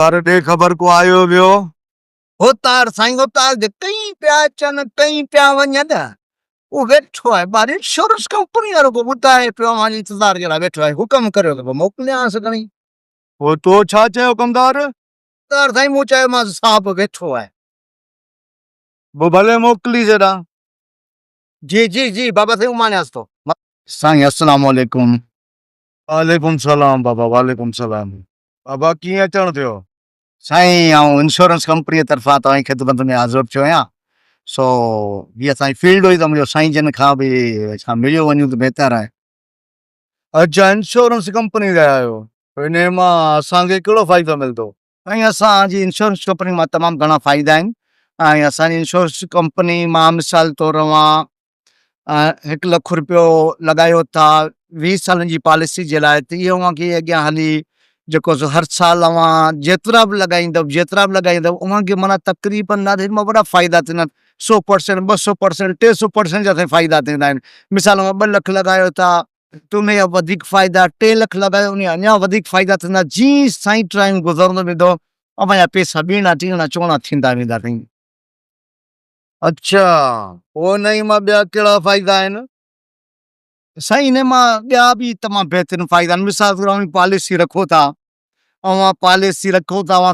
तार ॾे ख़बर को आयो वियो। होतार साईं होतार जे कई पिया अचनि कई पिया वञनि वो वेठो आहे ॿार इंश्योरेंस कंपनी वारो को ॿुधाए पियो मां इंतज़ार जे लाइ वेठो आहे हुकम करियो त पोइ मोकिलियांसि खणी। वो तो छा चयो कमदार? तार साईं मूं चयोमांसि साहब वेठो आहे। वो भले मोकिली छॾां। जी जी जी बाबा साईं उमाणियासि थो। साईं अस्सलाम वालेकुम। वालेकुम सलाम बाबा, वालेकुम सलाम। बाबा कीअं अचणु थियो? साईं आऊं इंश्योरेंस कंपनी तरफ़ां तव्हांजी ख़िदमत में हाज़िर थियो आहियां। सो हीअ असांजी फील्ड हुई त मुंहिंजो साईं जन खां बि छा मिलियो वञूं त बहितर आहे। अच्छा, इंश्योरेंस कंपनी जा आहियो। इन मां असांखे कहिड़ो फ़ाइदो मिलंदो? ऐं असांजी इंश्योरेंस कंपनी मां तमामु घणा फ़ाइदा आहिनि। ऐं असांजी इंश्योरेंस कंपनी मां मिसाल तौर मां 1 लख रुपयो लॻायो था 20 सालनि जी पॉलिसी जे लाइ त इहो अव्हांखे अॻियां हली जेको सो हर साल अव्हां जेतिरा बि लॻाईंदव उन्हनि माना तक़रीबन मां वॾा फ़ाइदा थींदा आहिनि। 100%, 200%, 300% जा फ़ाइदा थींदा आहिनि। मिसाल 2 लख लॻायो था त उन जा वधीक फ़ाइदा, 3 लख लॻायो उन जा अञा वधीक फ़ाइदा थींदा। जीअं साईं टाइम गुज़रंदो वेंदो अव्हांजा पैसा ॿीणा टीणा चोणा थींदा वेंदा साईं। अच्छा, पोइ इन ई मां ॿिया कहिड़ा फ़ाइदा आहिनि? साईं इन मां ॿिया बि तमामु बहितरीन फ़ाइदा आहिनि। मिसाल तौर पॉलिसी रखो था, अव्हां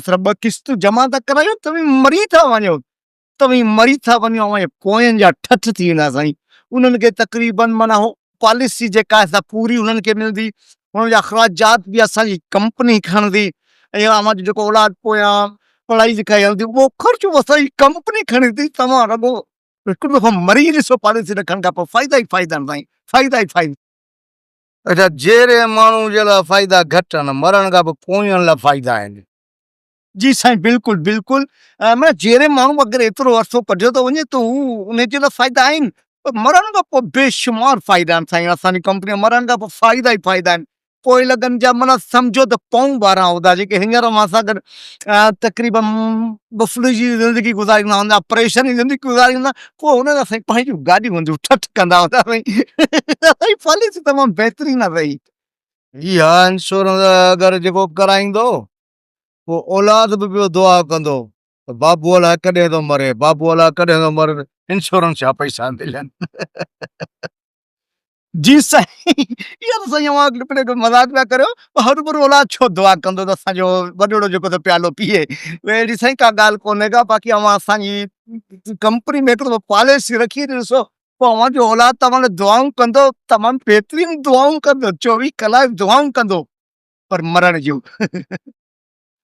सिर्फ़ 2 किश्तूं जमा था करायो तव्हीं मरी था वञो अव्हांजे पोयनि जा ठठ थी वेंदा साईं। उन्हनि खे तक़रीबन माना हो पॉलिसी जेका आहे पूरी उन्हनि खे मिलंदी। उन्हनि जा अख़राजात बि असांजी कंपनी खणंदी ऐं अव्हांजो जेको औलाद पोयां पढ़ाई लिखाई हलंदी उहो ख़र्चो असांजी कंपनी खणंदी। तव्हां रुॻो हिकु दफ़ो मरी ॾिसो पॉलिसी रखण खां पोइ फ़ाइदा ई फ़ाइदा आहिनि साईं, फ़ाइदा ई फ़ाइदा। अच्छा, जहिड़े माण्हू जे लाइ फ़ाइदा घटि आहिनि, मरण खां पोयनि लाइ फ़ाइदा आहिनि। जी साईं बिल्कुलु बिल्कुलु। माना जहिड़े माण्हू अगरि एतिरो अरसो कढियो थो वञे त हू उनजे लाइ फ़ाइदा आहिनि। पर मरण खां पोइ बेशुमार फ़ाइदा आहिनि साईं। असांजी कंपनी मरण खां पोइ फ़ाइदा ई फ़ाइदा आहिनि। पोइ लॻनि जा माना सम्झो त पऊं 12 हूंदा जेके हींअर मां सां गॾु तक़रीबन बफ़िली जी ज़िंदगी गुज़ारींदा हूंदा, परेशानी ज़िंदगी गुज़ारींदा, पोइ हुन साईं पंहिंजूं गाॾियूं हूंदियूं ठठ कंदा हूंदा साईं। साईं पॉलिसी तमामु बहितरीन आहे साईं। इहा इंश्योरेंस अगरि जेको कराईंदो पोइ औलाद बि पियो दुआ कंदो त बाबू अलाए कॾहिं थो मरे, बाबू अलाए कॾहिं थो मरे, इंश्योरेंस जा पैसा मिलनि। जी साईं इहो त साईं अव्हां हिकिड़ो मज़ाक पिया करियो। हर भरू औलाद छो दुआ कंदो त असांजो वॾड़ो जेको त प्यालो पीए। अहिड़ी साईं का ॻाल्हि कोन्हे का। बाक़ी अव्हां असांजी कंपनी में हिकिड़ो पॉलिसी रखी ॾिसो पोइ अव्हांजो औलाद तव्हां लाइ दुआऊं कंदो, तमामु बहितरीन दुआऊं कंदो, 24 कलाक दुआऊं कंदो पर मरण जूं।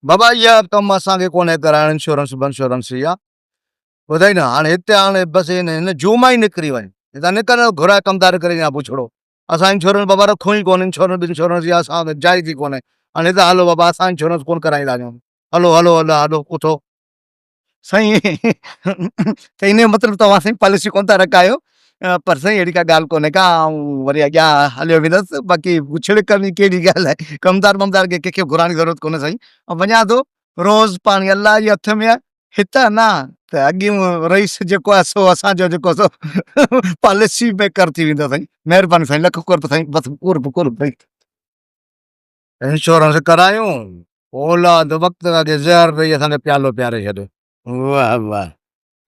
बाबा इहा कमु असांखे कोन्हे कराइण इंश्योरेंस इंश्योरेंस इहा ॿुधाई न। हाणे हिते हाणे बसि हिन जूम ई निकिरी वञे हितां निकिर घुराए कमदार करे या पुछड़ो। असां इंश्योरेंस बाबा रखूं ई कोन। इंश्योरेंस इहा असां जाइज़ ई कोन्हे। हाणे हितां हलो बाबा असां इंश्योरेंस कोन कराईंदा आहियूं। हलो हलो हलो हलो उथो। साईं त इन जो मतिलबु तव्हां साईं पॉलिसी कोन था रखायो। पर साईं अहिड़ी का ॻाल्हि कोन्हे का। ऐं वरी अॻियां हलियो वेंदुसि। बाक़ी पुछड़ करणी कहिड़ी ॻाल्हि आहे। कमदार वमदार खे कंहिंखे घुराइण जी ज़रूरत कोन्हे साईं। ऐं वञा थो रोज़ पाणी अलाह जे हथ में आहे। हितां न त अॻियूं रईस जेको आहे सो असांजो जेको सो पॉलिसी में कर थी वेंदो साईं। महिरबानी साईं, लख कर साईं, बसि कुर्ब साईं। इंश्योरेंस करायूं औलाद वक़्त खां ज़हर ॾेई असांखे प्यालो पियारे छॾियो। वाह वाह।